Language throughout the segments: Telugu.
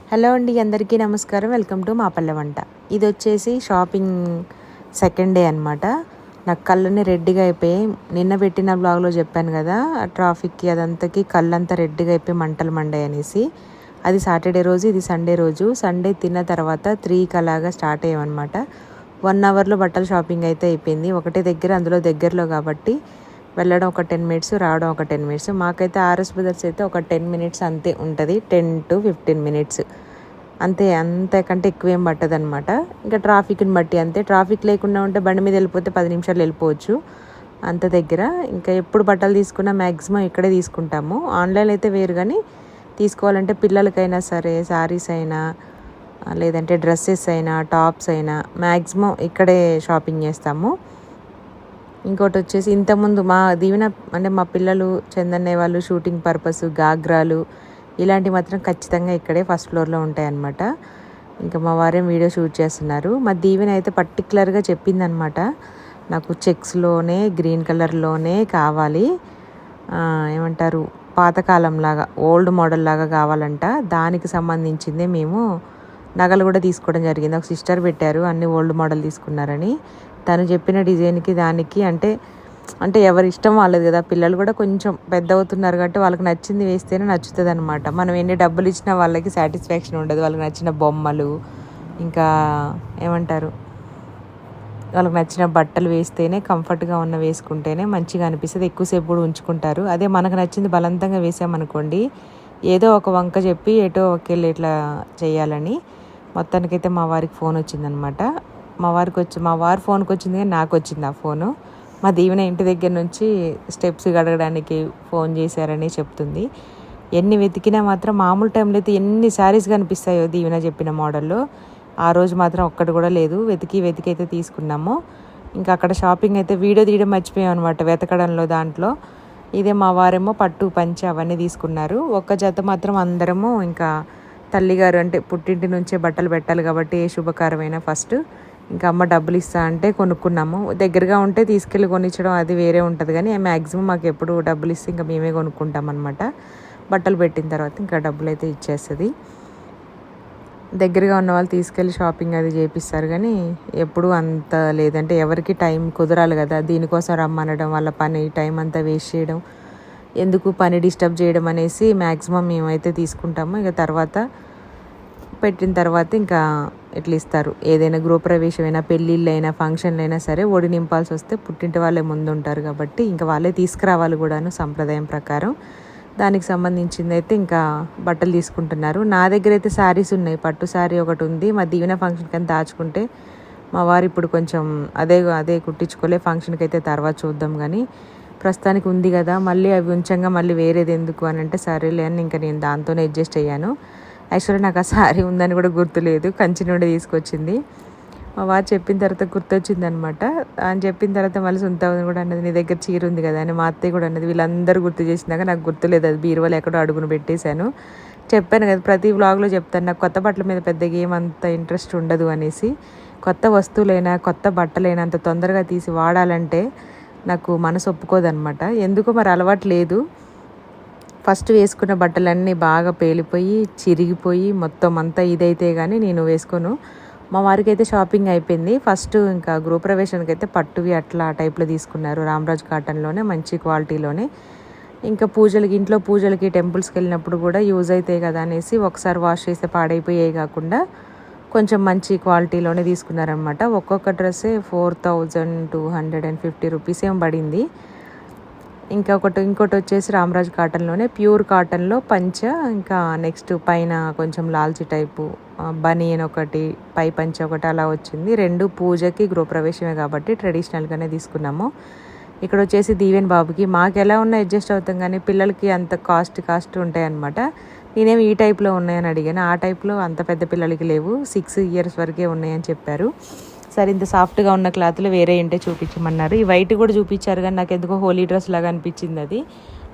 హలో అండి, అందరికీ నమస్కారం. వెల్కమ్ టు మా పల్లె వంట. ఇది వచ్చేసి షాపింగ్ సెకండ్ డే అనమాట. నాకు కళ్ళన్నీ రెడ్డిగా అయిపోయాయి. నిన్న పెట్టిన బ్లాగ్లో చెప్పాను కదా, ట్రాఫిక్కి అదంతకి కళ్ళంతా రెడ్డిగా అయిపోయి మంటలు మండాయి అనేసి. అది సాటర్డే రోజు, ఇది సండే రోజు. సండే తిన్న తర్వాత 3కి అలాగా స్టార్ట్ అయ్యామన్నమాట. 1 అవర్లో బట్టల షాపింగ్ అయితే అయిపోయింది. ఒకటే దగ్గర, అందులో దగ్గరలో కాబట్టి వెళ్ళడం ఒక 10 మినిట్స్, రావడం ఒక 10 మినిట్స్. మాకైతే ఆర్ఎస్ బ్రదర్స్ అయితే ఒక 10 మినిట్స్ అంతే ఉంటుంది, 10 to 15 మినిట్స్ అంతే. అంతకంటే ఎక్కువేం పట్టదు అనమాట. ఇంకా ట్రాఫిక్ని బట్టి అంతే. ట్రాఫిక్ లేకుండా ఉంటే బండి మీద వెళ్ళిపోతే 10 నిమిషాలు వెళ్ళిపోవచ్చు, అంత దగ్గర. ఇంకా ఎప్పుడు బట్టలు తీసుకున్నా మ్యాక్సిమం ఇక్కడే తీసుకుంటాము. ఆన్లైన్ అయితే వేరు, కానీ తీసుకోవాలంటే పిల్లలకైనా సరే, శారీస్ అయినా లేదంటే డ్రెస్సెస్ అయినా, టాప్స్ అయినా మ్యాక్సిమం ఇక్కడే షాపింగ్ చేస్తాము. ఇంకోటి వచ్చేసి ఇంతకుముందు మా దీవెన అంటే మా పిల్లలు చందన్నయ్య వాళ్ళు షూటింగ్ పర్పస్ గాగ్రాలు ఇలాంటివి మాత్రం ఖచ్చితంగా ఇక్కడే ఫస్ట్ ఫ్లోర్లో ఉంటాయి అన్నమాట. ఇంకా మా వారేం వీడియో షూట్ చేస్తున్నారు. మా దీవెన అయితే పర్టికులర్గా చెప్పిందనమాట, నాకు చెక్స్లోనే గ్రీన్ కలర్లోనే కావాలి, ఏమంటారు పాతకాలం లాగా, ఓల్డ్ మోడల్ లాగా కావాలంట. దానికి సంబంధించిందే మేము నగలు కూడా తీసుకోవడం జరిగింది. ఒక సిస్టర్ పెట్టారు అన్ని ఓల్డ్ మోడల్ తీసుకున్నారని. తను చెప్పిన డిజైన్కి దానికి అంటే ఎవరి ఇష్టం వాళ్ళది కదా. పిల్లలు కూడా కొంచెం పెద్ద అవుతున్నారు కాబట్టి వాళ్ళకి నచ్చింది వేస్తేనే నచ్చుతుంది అనమాట. మనం ఎన్ని డబ్బులు ఇచ్చినా వాళ్ళకి సాటిస్ఫాక్షన్ ఉండదు. వాళ్ళకి నచ్చిన బొమ్మలు, ఇంకా ఏమంటారు, వాళ్ళకి నచ్చిన బట్టలు వేస్తేనే, కంఫర్ట్గా ఉన్న వేసుకుంటేనే మంచిగా అనిపిస్తుంది. ఎక్కువసేపు కూడా ఉంచుకుంటారు. అదే మనకు నచ్చింది బలవంతంగా వేసామనుకోండి, ఏదో ఒక వంక చెప్పి ఎటో ఒకెళ్ళి ఇట్లా చేయాలని. మొత్తానికైతే మా వారికి ఫోన్ వచ్చిందనమాట. మా వారి ఫోన్కి వచ్చింది, కానీ నాకు వచ్చింది ఆ ఫోను. మా దీవెన ఇంటి దగ్గర నుంచి స్టెప్స్ గడగడానికి ఫోన్ చేశారని చెప్తుంది. ఎన్ని వెతికినా మాత్రం మామూలు టైంలో అయితే ఎన్ని శారీస్ కనిపిస్తాయో దీవెన చెప్పిన మోడల్లో, ఆ రోజు మాత్రం ఒక్కటి కూడా లేదు. వెతికి అయితే తీసుకున్నాము. ఇంకా అక్కడ షాపింగ్ అయితే వీడియో తీయడం మర్చిపోయాం అనమాట, వెతకడంలో దాంట్లో. ఇదే మా వారేమో పట్టు పంచ అవన్నీ తీసుకున్నారు. ఒక్క జత మాత్రం అందరము ఇంకా తల్లిగారు అంటే పుట్టింటి నుంచే బట్టలు పెట్టాలి కాబట్టి ఏ శుభకారమైనా ఫస్ట్ ఇంకా అమ్మ డబ్బులు ఇస్తా అంటే కొనుక్కున్నాము. దగ్గరగా ఉంటే తీసుకెళ్ళి కొనిచ్చడం అది వేరే ఉంటుంది, కానీ మ్యాక్సిమం మాకు ఎప్పుడు డబ్బులు ఇస్తే ఇంకా మేమే కొనుక్కుంటాం అనమాట. బట్టలు పెట్టిన తర్వాత ఇంకా డబ్బులు అయితే ఇచ్చేస్తుంది. దగ్గరగా ఉన్న వాళ్ళు తీసుకెళ్ళి షాపింగ్ అది చేపిస్తారు, కానీ ఎప్పుడు అంత లేదంటే ఎవరికి టైం కుదరాలి కదా. దీనికోసం రమ్మనడం, వాళ్ళ పని టైం అంతా వేస్ట్ చేయడం ఎందుకు, పని డిస్టర్బ్ చేయడం అనేసి మ్యాక్సిమం మేమైతే తీసుకుంటాము. ఇక తర్వాత పెట్టిన తర్వాత ఇంకా ఇట్లా ఇస్తారు. ఏదైనా గృహప్రవేశమైనా, పెళ్ళిళ్ళు అయినా, ఫంక్షన్లు అయినా సరే ఒడి నింపాల్సి వస్తే పుట్టింటి వాళ్ళే ముందు ఉంటారు కాబట్టి ఇంకా వాళ్ళే తీసుకురావాలి కూడాను సంప్రదాయం ప్రకారం. దానికి సంబంధించింది అయితే ఇంకా బట్టలు తీసుకుంటున్నారు. నా దగ్గర అయితే శారీస్ ఉన్నాయి. పట్టు శారీ ఒకటి ఉంది. మా దీవెన ఫంక్షన్కి అని దాచుకుంటే మా వారు ఇప్పుడు కొంచెం అదే కుట్టించుకోలే, ఫంక్షన్కి అయితే తర్వాత చూద్దాం కానీ ప్రస్తుతానికి ఉంది కదా, మళ్ళీ అవి ఉంచంగా మళ్ళీ వేరేది ఎందుకు అని అంటే సరేలే అని ఇంకా నేను దాంతోనే అడ్జస్ట్ అయ్యాను. యాక్చువల్లీ నాకు ఆ శారీ ఉందని కూడా గుర్తులేదు, కంచి నుండి తీసుకొచ్చింది. మా వారు చెప్పిన తర్వాత గుర్తొచ్చింది అనమాట. అని చెప్పిన తర్వాత మళ్ళీ సొంతం కూడా అన్నది, నీ దగ్గర చీర ఉంది కదా అని. మా అత్తయ్య కూడా అన్నది. వీళ్ళందరూ గుర్తు చేసినాక నాకు గుర్తులేదు, అది బీరువాలో ఎక్కడో అడుగును పెట్టేశాను. చెప్పాను కదా, ప్రతి వ్లాగ్లో చెప్తాను, నాకు కొత్త బట్టల మీద పెద్దగా ఏమంత ఇంట్రెస్ట్ ఉండదు అనేసి. కొత్త వస్తువులైనా, కొత్త బట్టలైనా అంత తొందరగా తీసి వాడాలంటే నాకు మనసు ఒప్పుకోదనమాట. ఎందుకో మరి అలవాటు లేదు. ఫస్ట్ వేసుకున్న బట్టలన్నీ బాగా పేలిపోయి, చిరిగిపోయి మొత్తం అంతా ఇదైతే కానీ నేను వేసుకోను. మా వారికి అయితే షాపింగ్ అయిపోయింది. ఫస్ట్ ఇంకా గృహప్రవేశానికి అయితే పట్టువి అట్లా టైప్లో తీసుకున్నారు, రామరాజ్ కాటన్లోనే మంచి క్వాలిటీలోనే. ఇంకా ఇంట్లో పూజలకి, టెంపుల్స్కి వెళ్ళినప్పుడు కూడా యూజ్ అవుతాయి కదా అనేసి ఒకసారి వాష్ చేస్తే పాడైపోయాయి కాకుండా కొంచెం మంచి క్వాలిటీలోనే తీసుకున్నారనమాట. ఒక్కొక్క డ్రెస్సే 4250 రూపీస్ ఏం పడింది. ఇంకోటి వచ్చేసి రామరాజ్ కాటన్లోనే ప్యూర్ కాటన్లో పంచ, ఇంకా నెక్స్ట్ పైన కొంచెం లాల్చి టైపు బనియన్ ఒకటి, పై పంచ ఒకటి అలా వచ్చింది. 2 పూజకి గృహప్రవేశమే కాబట్టి ట్రెడిషనల్గానే తీసుకున్నాము. ఇక్కడ వచ్చేసి దీవెన్ బాబుకి మాకు ఎలా ఉన్నా అడ్జస్ట్ అవుతాం, కానీ పిల్లలకి అంత కాస్ట్ ఉంటాయి అనమాట. నేనేమి ఈ టైప్లో ఉన్నాయని అడిగాను. ఆ టైప్లో అంత పెద్ద పిల్లలకి లేవు, 6 ఇయర్స్ వరకే ఉన్నాయని చెప్పారు. సరే ఇంత సాఫ్ట్గా ఉన్న క్లాత్లో వేరే ఏంటో చూపించమన్నారు. ఈ వైట్ కూడా చూపించారు, కానీ నాకు ఎందుకో హోలీ డ్రెస్ లాగా అనిపించింది అది.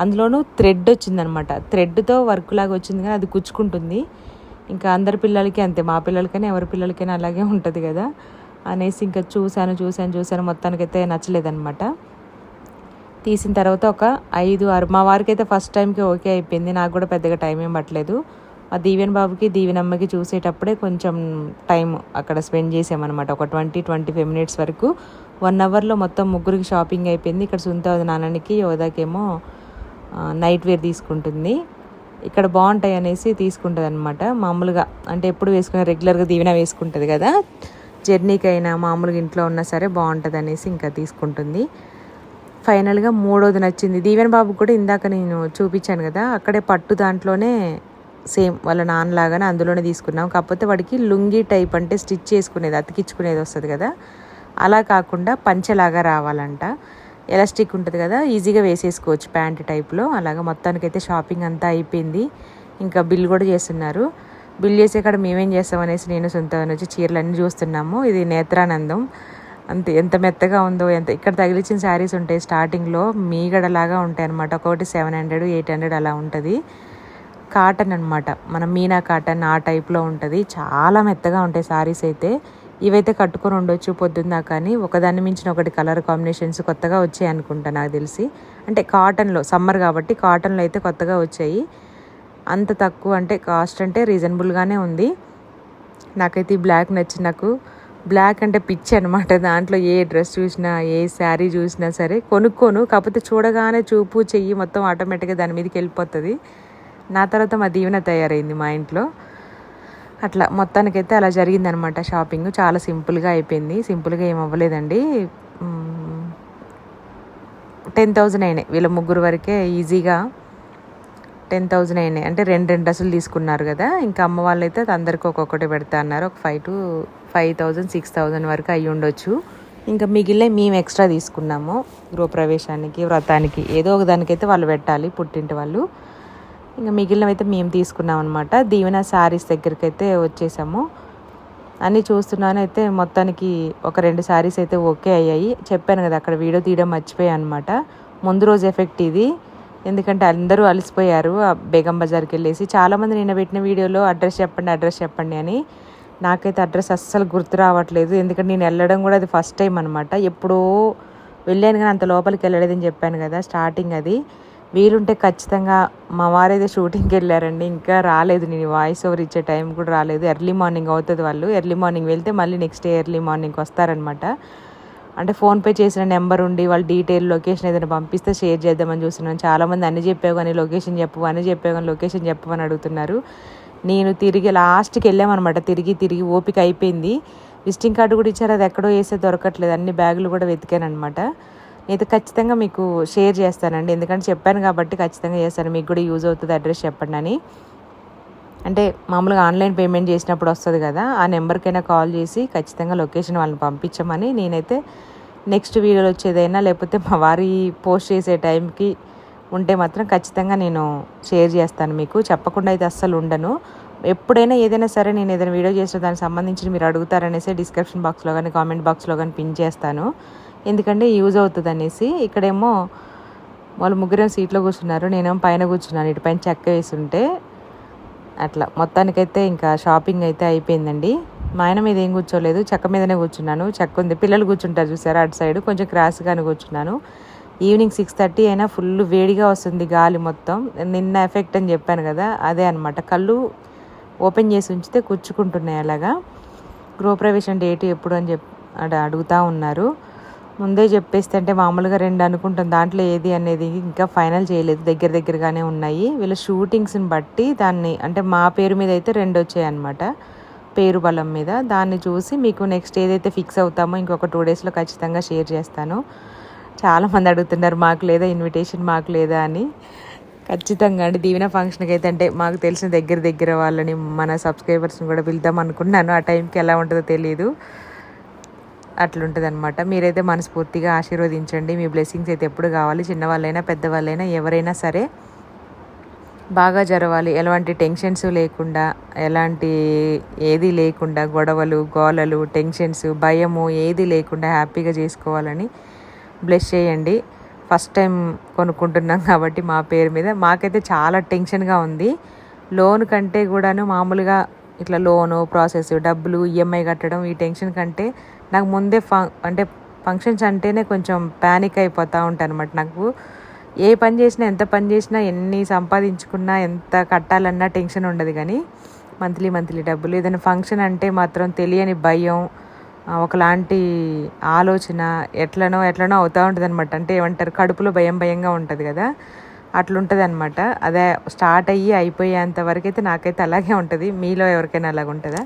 అందులోనూ థ్రెడ్ వచ్చిందనమాట, థ్రెడ్తో వర్క్ లాగా వచ్చింది, కానీ అది కుచ్చుకుంటుంది. ఇంకా అందరి పిల్లలకి అంతే, మా పిల్లలకైనా ఎవరి పిల్లలకైనా అలాగే ఉంటుంది కదా అనేసి ఇంకా చూశాను. మొత్తానికైతే నచ్చలేదనమాట. తీసిన తర్వాత ఒక 5-6 మా వారికి అయితే ఫస్ట్ టైంకి ఓకే అయిపోయింది. నాకు కూడా పెద్దగా టైం ఏం పట్టలేదు. ఆ దీవెన్ బాబుకి దీవెనమ్మకి చూసేటప్పుడే కొంచెం టైం అక్కడ స్పెండ్ చేసామన్నమాట. ఒక 20-25 మినిట్స్ వరకు. 1 అవర్లో మొత్తం ముగ్గురికి షాపింగ్ అయిపోయింది. ఇక్కడ సునీత నాన్నకి యోధాకేమో నైట్ వేర్ తీసుకుంటుంది. ఇక్కడ బాగుంటాయి అనేసి తీసుకుంటుంది అనమాట. మామూలుగా అంటే ఎప్పుడు వేసుకునే రెగ్యులర్గా దీవెన వేసుకుంటుంది కదా, జర్నీకైనా మామూలుగా ఇంట్లో ఉన్నా సరే బాగుంటుంది అనేసి ఇంకా తీసుకుంటుంది. ఫైనల్గా 3వది నచ్చింది. దీవెన బాబు కూడా ఇందాక నేను చూపించాను కదా, అక్కడే పట్టు దాంట్లోనే సేమ్ వాళ్ళ నాన్నలాగానే అందులోనే తీసుకున్నాం. కాకపోతే వాడికి లుంగీ టైప్ అంటే స్టిచ్ చేసుకునేది అతికించుకునేది వస్తుంది కదా, అలా కాకుండా పంచెలాగా రావాలంట. ఎలాస్టిక్ ఉంటుంది కదా, ఈజీగా వేసేసుకోవచ్చు ప్యాంట్ టైప్లో. అలాగా మొత్తానికైతే షాపింగ్ అంతా అయిపోయింది. ఇంకా బిల్ కూడా చేస్తున్నారు. బిల్ చేసే కాడ మేమేం చేస్తాం అనేసి నేను సొంతంగా వచ్చి చీరలు అన్నీ చూస్తున్నాము. ఇది నేత్రానందం. అంతే, ఎంత మెత్తగా ఉందో. ఇక్కడ తగిలించిన శారీస్ ఉంటాయి స్టార్టింగ్లో, మీగడలాగా ఉంటాయి అనమాట. ఒకటి 700-800 అలా ఉంటుంది. కాటన్ అనమాట, మన మీనా కాటన్ ఆ టైప్లో ఉంటుంది. చాలా మెత్తగా ఉంటాయి శారీస్ అయితే. ఇవైతే కట్టుకొని ఉండొచ్చు పొద్దున్న కానీ, ఒకదాన్ని మించిన ఒకటి కలర్ కాంబినేషన్స్ కొత్తగా వచ్చాయి అనుకుంటా నాకు తెలిసి. అంటే కాటన్లో, సమ్మర్ కాబట్టి కాటన్లో అయితే కొత్తగా వచ్చాయి. అంత తక్కువ అంటే కాస్ట్ అంటే రీజనబుల్గానే ఉంది. నాకైతే ఈ బ్లాక్ నచ్చి, నాకు బ్లాక్ అంటే పిచ్చి అనమాట. దాంట్లో ఏ డ్రెస్ చూసినా ఏ శారీ చూసినా సరే కొనుక్కోను. కాకపోతే చూడగానే చూపు చెయ్యి మొత్తం ఆటోమేటిక్గా దాని మీదకి వెళ్ళిపోతుంది. నా తర్వాత మా దీవెన తయారైంది మా ఇంట్లో. అట్లా మొత్తానికైతే అలా జరిగిందనమాట షాపింగ్. చాలా సింపుల్గా అయిపోయింది. సింపుల్గా ఏం అవ్వలేదండి. 10,000 అయినాయి వీళ్ళ ముగ్గురు వరకే. ఈజీగా 10,000 అయినాయి. అంటే 2 డ్రెస్సులు తీసుకున్నారు కదా, ఇంకా అమ్మ వాళ్ళైతే అందరికీ ఒక్కొక్కటి పెడతా అన్నారు. ఒక 5,000-6,000 వరకు అయ్యి ఉండొచ్చు. ఇంకా మిగిలిన మేము ఎక్స్ట్రా తీసుకున్నాము గృహప్రవేశానికి, వ్రతానికి, ఏదో ఒక దానికైతే వాళ్ళు పెట్టాలి, పుట్టింటి వాళ్ళు. ఇంకా మిగిలినవైతే మేము తీసుకున్నాం అనమాట. దీవెన శారీస్ దగ్గరికి అయితే వచ్చేసాము. అన్నీ చూస్తున్నాను. అయితే మొత్తానికి ఒక 2 శారీస్ అయితే ఓకే అయ్యాయి. చెప్పాను కదా అక్కడ వీడియో తీయడం మర్చిపోయాను అనమాట. ముందు రోజు ఎఫెక్ట్ ఇది. ఎందుకంటే అందరూ అలసిపోయారు బేగం బజార్కి వెళ్ళేసి. చాలామంది నిన్న పెట్టిన వీడియోలో అడ్రస్ చెప్పండి అని. నాకైతే అడ్రస్ అస్సలు గుర్తు రావట్లేదు. ఎందుకంటే నేను వెళ్ళడం కూడా అది ఫస్ట్ టైం అనమాట. ఎప్పుడో వెళ్ళాను కానీ అంత లోపలికి వెళ్ళలేదని చెప్పాను కదా స్టార్టింగ్. అది వీలుంటే ఖచ్చితంగా, మా వారైతే షూటింగ్కి వెళ్ళారండి, ఇంకా రాలేదు. నేను వాయిస్ ఓవర్ ఇచ్చే టైం కూడా రాలేదు. ఎర్లీ మార్నింగ్ అవుతుంది వాళ్ళు. ఎర్లీ మార్నింగ్ వెళ్తే మళ్ళీ నెక్స్ట్ డే ఎర్లీ మార్నింగ్కి వస్తారనమాట. అంటే ఫోన్పే చేసిన నెంబర్ ఉండి వాళ్ళు డీటెయిల్ లొకేషన్ ఏదైనా పంపిస్తే షేర్ చేద్దామని చూస్తున్నాను. చాలామంది అన్ని చెప్పావు కానీ లొకేషన్ చెప్పమని అడుగుతున్నారు. నేను తిరిగి లాస్ట్కి వెళ్ళామన్నమాట. తిరిగి ఓపిక అయిపోయింది. విజిటింగ్ కార్డు కూడా ఇచ్చారు, అది ఎక్కడో వేస్తే దొరకట్లేదు. అన్ని బ్యాగులు కూడా వెతికాను అనమాట. నేనైతే ఖచ్చితంగా మీకు షేర్ చేస్తానండి, ఎందుకంటే చెప్పాను కాబట్టి ఖచ్చితంగా చేస్తాను. మీకు కూడా యూజ్ అవుతుంది, అడ్రస్ చెప్పండి అని. అంటే మామూలుగా ఆన్లైన్ పేమెంట్ చేసినప్పుడు వస్తుంది కదా, ఆ నెంబర్కైనా కాల్ చేసి ఖచ్చితంగా లొకేషన్ వాళ్ళని పంపించమని. నేనైతే నెక్స్ట్ వీడియోలో వచ్చేదైనా లేకపోతే మా వారి పోస్ట్ చేసే టైంకి ఉంటే మాత్రం ఖచ్చితంగా నేను షేర్ చేస్తాను. మీకు చెప్పకుండా అయితే అస్సలు ఉండను. ఎప్పుడైనా ఏదైనా సరే నేను ఏదైనా వీడియో చేసిన దానికి సంబంధించి మీరు అడుగుతారనేసి డిస్క్రిప్షన్ బాక్స్లో కానీ కామెంట్ బాక్స్లో కానీ పిన్ చేస్తాను, ఎందుకంటే యూజ్ అవుతుంది అనేసి. ఇక్కడేమో వాళ్ళు ముగ్గురేమో సీట్లో కూర్చున్నారు, నేనేమో పైన కూర్చున్నాను, ఇటు పైన చెక్క వేసి ఉంటే. అట్లా మొత్తానికైతే ఇంకా షాపింగ్ అయితే అయిపోయిందండి. మా ఆయన మీద ఏం కూర్చోలేదు, చెక్క మీదనే కూర్చున్నాను. చెక్క ఉంది, పిల్లలు కూర్చుంటారు చూసారా అటు సైడ్, కొంచెం క్రాస్గానే కూర్చున్నాను. ఈవినింగ్ 6:30 అయినా ఫుల్ వేడిగా వస్తుంది గాలి మొత్తం. నిన్న ఎఫెక్ట్ అని చెప్పాను కదా, అదే అనమాట. కళ్ళు ఓపెన్ చేసి ఉంచితే కూర్చుకుంటున్నాయి అలాగా. గృహప్రవేశం డేట్ ఎప్పుడు అని అడుగుతూ ఉన్నారు. ముందే చెప్పేస్తే అంటే మామూలుగా 2 అనుకుంటాం, దాంట్లో ఏది అనేది ఇంకా ఫైనల్ చేయలేదు, దగ్గరగానే ఉన్నాయి. వీళ్ళ షూటింగ్స్ని బట్టి దాన్ని, అంటే మా పేరు మీద అయితే 2 వచ్చాయి అనమాట, పేరు బలం మీద. దాన్ని చూసి మీకు నెక్స్ట్ ఏదైతే ఫిక్స్ అవుతామో ఇంకొక 2 డేస్లో ఖచ్చితంగా షేర్ చేస్తాను. చాలామంది అడుగుతున్నారు మాకు లేదా ఇన్విటేషన్, మాకు లేదా అని. ఖచ్చితంగా అండి దీవెన ఫంక్షన్కి అయితే, అంటే మాకు తెలిసిన దగ్గర వాళ్ళని, మన సబ్స్క్రైబర్స్ని కూడా పిలుద్దాం అనుకున్నాను. ఆ టైంకి ఎలా ఉంటుందో తెలియదు, అట్లుంటుంది అనమాట. మీరైతే మనస్ఫూర్తిగా ఆశీర్వదించండి. మీ బ్లెస్సింగ్స్ అయితే ఎప్పుడు కావాలి. చిన్నవాళ్ళైనా పెద్దవాళ్ళైనా ఎవరైనా సరే బాగా జరగాలి, ఎలాంటి టెన్షన్స్ లేకుండా, ఎలాంటి ఏది లేకుండా, గొడవలు గోలలు టెన్షన్స్ భయము ఏది లేకుండా హ్యాపీగా చేసుకోవాలని బ్లెస్ చేయండి. ఫస్ట్ టైం కొనుక్కుంటున్నాం కాబట్టి మా పేరు మీద మాకైతే చాలా టెన్షన్గా ఉంది. లోన్ కంటే కూడాను మామూలుగా ఇట్లా లోను ప్రాసెస్, డబ్బులు, ఈఎంఐ కట్టడం, ఈ టెన్షన్ కంటే నాకు ముందే అంటే ఫంక్షన్స్ అంటేనే కొంచెం ప్యానిక్ అయిపోతూ ఉంటాను అనమాట. నాకు ఏ పని చేసినా, ఎంత పని చేసినా, ఎన్ని సంపాదించుకున్నా, ఎంత కట్టాలన్నా టెన్షన్ ఉండదు. కానీ మంత్లీ డబ్బులు, ఏదైనా ఫంక్షన్ అంటే మాత్రం తెలియని భయం, ఒకలాంటి ఆలోచన, ఎట్లనో అవుతూ ఉంటుంది అనమాట. అంటే ఏమంటారు, కడుపులో భయంగా ఉంటుంది కదా, అట్లుంటుంది అనమాట. అదే స్టార్ట్ అయ్యి అయిపోయేంత వరకు అయితే నాకైతే అలాగే ఉంటుంది. మీలో ఎవరికైనా అలాగ ఉంటుందా?